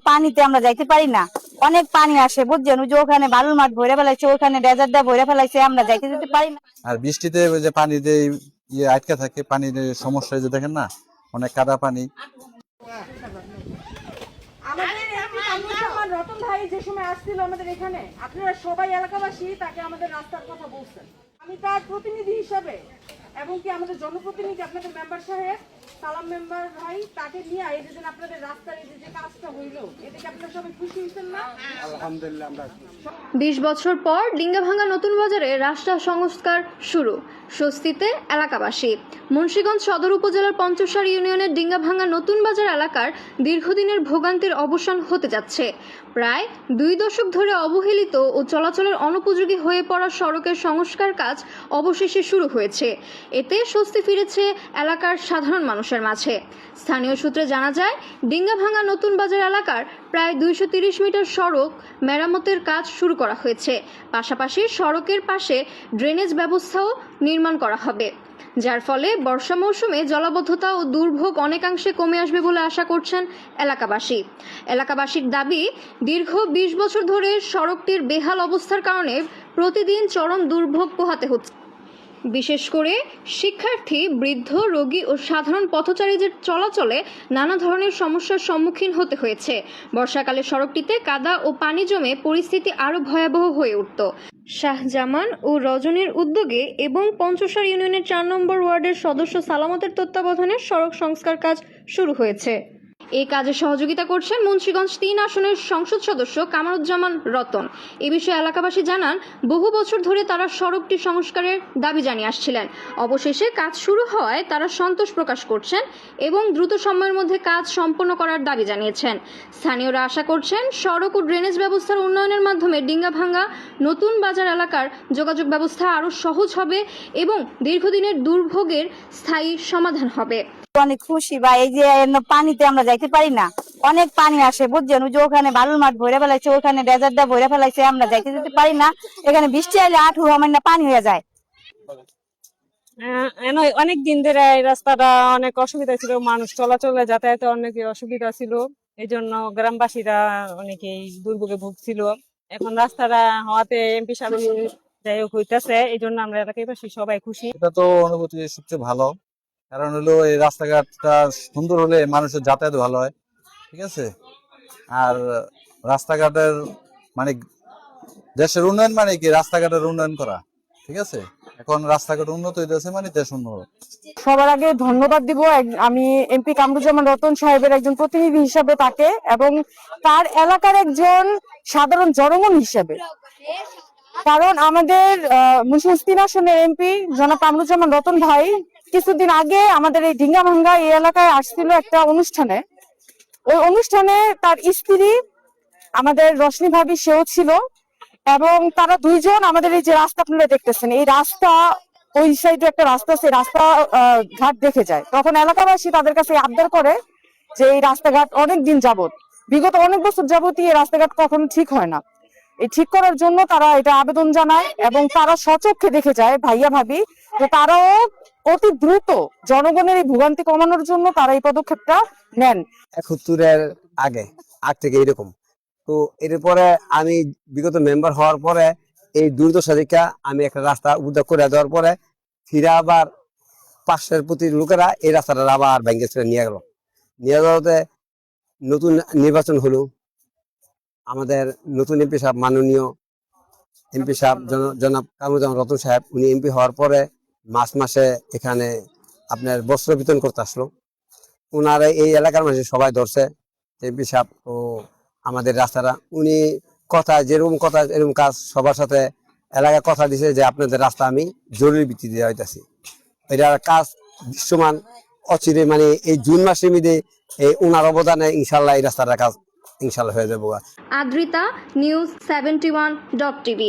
পানিতে আমরা যাইতে পারি না, অনেক পানি আসে বুঝছেন, ওই যে ওখানে বালুর মাঠ ভরে ফেলাইছে, ওখানে ডেজার্ট দিয়ে ভরে ফেলাইছে, আমরা যাইতে যেতে পারি না। আর বৃষ্টিতে ওই যে পানিতে আটকে থাকে, পানির সমস্যা যে দেখেন না, অনেক কাদা পানি। রতন ভাই যে সময় আসছিল আমাদের এখানে, আপনারা সবাই এলাকাবাসী তাকে আমাদের রাস্তার কথা বলছেন। আমি তার প্রতিনিধি হিসাবে এবং কি আমাদের জনপ্রতিনিধি আপনাদের মেম্বার সাহেব সালাম মেম্বার ভাই তাকে নিয়ে এই যে আপনাদের রাস্তার এই যে কাজটা হইলো, এদিকে আপনারা সবাই খুশি হয়েছেন না? আলহামদুলিল্লাহ। আমরা 20 বছর পর ডিঙ্গাভাঙ্গা নতুন বাজারে রাস্তা সংস্কার শুরু, স্বস্তিতে এলাকাবাসী। মুন্সিগঞ্জ সদর উপজেলার পঞ্চসার ইউনিয়নের ডিঙ্গাভাঙ্গা নতুন বাজার এলাকার দীর্ঘদিনের ভোগান্তির অবসান হতে যাচ্ছে। প্রায় 2 দশক ধরে অবহেলিত ও চলাচলের অনুপযোগী হয়ে পড়া সড়কের সংস্কার কাজ অবশেষে শুরু হয়েছে। এতে স্বস্তি ফিরেছে এলাকার সাধারণ মানুষের মাঝে। স্থানীয় সূত্রে জানা যায়, ডিঙ্গাভাঙ্গা নতুন বাজার এলাকার প্রায় 230 মিটার সড়ক মেরামতের কাজ শুরু করা হয়েছে। পাশাপাশি সড়কের পাশে ড্রেনেজ ব্যবস্থাও নির্মাণ করা হবে, যার ফলে বর্ষা মৌসুমে জলাবদ্ধতা ও দুর্ভোগ অনেকাংশে কমে আসবে বলে আশা করছেন এলাকাবাসীর দাবি, দীর্ঘ 20 বছর ধরে সড়কটির বেহাল অবস্থার কারণে প্রতিদিন চরম দুর্ভোগ পোহাতে হচ্ছে। বিশেষ করে শিক্ষার্থী, বৃদ্ধ, রোগী ও সাধারণ পথচারীদের চলাচলে নানা ধরনের সমস্যার সম্মুখীন হতে হয়েছে। বর্ষাকালে সড়কটিতে কাদা ও পানি জমে পরিস্থিতি আরও ভয়াবহ হয়ে উঠত। শাহজামান ও রজনীর উদ্যোগে এবং পঞ্চসার ইউনিয়নের 4 নম্বর ওয়ার্ডের সদস্য সালামতের তত্ত্বাবধানে সড়ক সংস্কার কাজ শুরু হয়েছে। এই কাজে সহযোগিতা করছেন মুন্সিগঞ্জ 3 আসনের সংসদ সদস্য কামারুজ্জামান রতন। এ বিষয়ে এলাকাবাসী জানান, বহু বছর ধরে তারা সড়কটি সংস্কারের দাবি জানিয়ে আসছিলেন। অবশেষে কাজ শুরু হওয়ায় তারা সন্তোষ প্রকাশ করছেন এবং দ্রুত সময়ের মধ্যে কাজ সম্পন্ন করার দাবি জানিয়েছেন। স্থানীয়রা আশা করছেন, সড়ক ও ড্রেনেজ ব্যবস্থার উন্নয়নের মাধ্যমে ডিঙ্গাভাঙ্গা নতুন বাজার এলাকার যোগাযোগ ব্যবস্থা আরও সহজ হবে এবং দীর্ঘদিনের দুর্ভোগের স্থায়ী সমাধান হবে। অনেক খুশি বা এই যে পানিতে আমরা যাইতে পারি না, অনেক পানি আসে বুঝছেন, ওই যে ওখানে বালুর মাঠ ভরে ফেলাইছে, ওখানে ডেজার্ট দিয়ে ভরে ফেলাইছে, আমরা যাইতে যেতে পারি না। এখানে বৃষ্টি আইলে আঠু আমার পানি হয়ে যায়। অনেক দিন ধরে এই রাস্তাটা অনেক অসুবিধা ছিল, মানুষ চলাচলে যাতায়াতে অনেক অসুবিধা ছিল, এই জন্য গ্রামবাসীরা অনেকেই দুর্ভোগে ভুগছিল। এখন রাস্তাটা হওয়াতে এমপি সাহেব যাই হোক হইতেছে, এই জন্য আমরা এলাকাবাসী সবাই খুশি। এটা তো অনুভূতি সবচেয়ে ভালো, কারণ হলো এই রাস্তাঘাটটা সুন্দর হলে মানুষের যাতায়াত ভালো হয়, ঠিক আছে। আর রাস্তাঘাটের মানে দেশের উন্নয়ন মানে কি, রাস্তাঘাটের উন্নয়ন করা, ঠিক আছে। এখন রাস্তাঘাট উন্নত হইতেছে মানে দেশ উন্নত। সবার আগে ধন্যবাদ দিব আমি এমপি কামরুজ্জামান রতন সাহেবের একজন প্রতিনিধি হিসাবে তাকে, এবং তার এলাকার একজন সাধারণ জনগণ হিসেবে। কারণ আমাদের মুন্সিগঞ্জ 3 আসনের এমপি জনাব কামরুজ্জামান রতন ভাই কিছুদিন আগে আমাদের এই ডিঙ্গাভাঙ্গা এই এলাকায় আসছিল একটা অনুষ্ঠানে। ওই অনুষ্ঠানে তার স্ত্রী আমাদের রশনি ভাবি সেও ছিল, এবং তারা দুইজন আমাদের এই যে রাস্তা আপনারা দেখতেছেন, এই রাস্তা ওই সাইডে একটা রাস্তা আছে, রাস্তা ঘাট দেখে যায়। তখন এলাকাবাসী তাদের কাছে আবদার করে যে এই রাস্তাঘাট অনেক দিন যাবত, বিগত অনেক বছর যাবতই এই রাস্তাঘাট কখনো ঠিক হয় না। এই ঠিক করার জন্য তারা এটা আবেদন জানায় এবং তারা স্বচক্ষে দেখে যায় ভাইয়া ভাবি যে তারাও অতি দ্রুত জনগণের এই ভোগান্তি কমানোর জন্য তারা এই পদক্ষেপটা নেন। 71-এর আগ থেকে এরকম। তো এরপরে আমি বিগত মেম্বার হওয়ার পরে এই দুর্দশা দেখে আমি একটা রাস্তা উদ্ধার করে দেওয়ার পরে ফিরে আবার পাশের প্রতি লোকেরা এই রাস্তাটা আবার ভেঙে নিয়ে যাওয়াতে নতুন নির্বাচন হলো। আমাদের নতুন এমপি সাহেব, মাননীয় এমপি সাহেব জনাব কামরুজ্জামান রতন সাহেব, উনি এমপি হওয়ার পরে মাসে এখানে আপনার বস্ত্র বিতরণ করতে আসলো। ওনারা এই এলাকার মানুষ সবাই ধরছে এমপি সাহেব ও আমাদের রাস্তাটা, উনি কথা যেরকম কথা এরকম কাজ সবার সাথে এলাকায় কথা দিছে যে আপনাদের রাস্তা আমি জরুরি ভিত্তিতে দেওয়া হইতেছি। এটার কাজ দৃশ্যমান অচিরে, মানে এই জুন মাসের মধ্যে এই ওনার অবদানে ইনশাল্লাহ এই রাস্তাটার কাজ ইনশাল্লাহ হয়ে যাবো। Adrita, news 71.tv।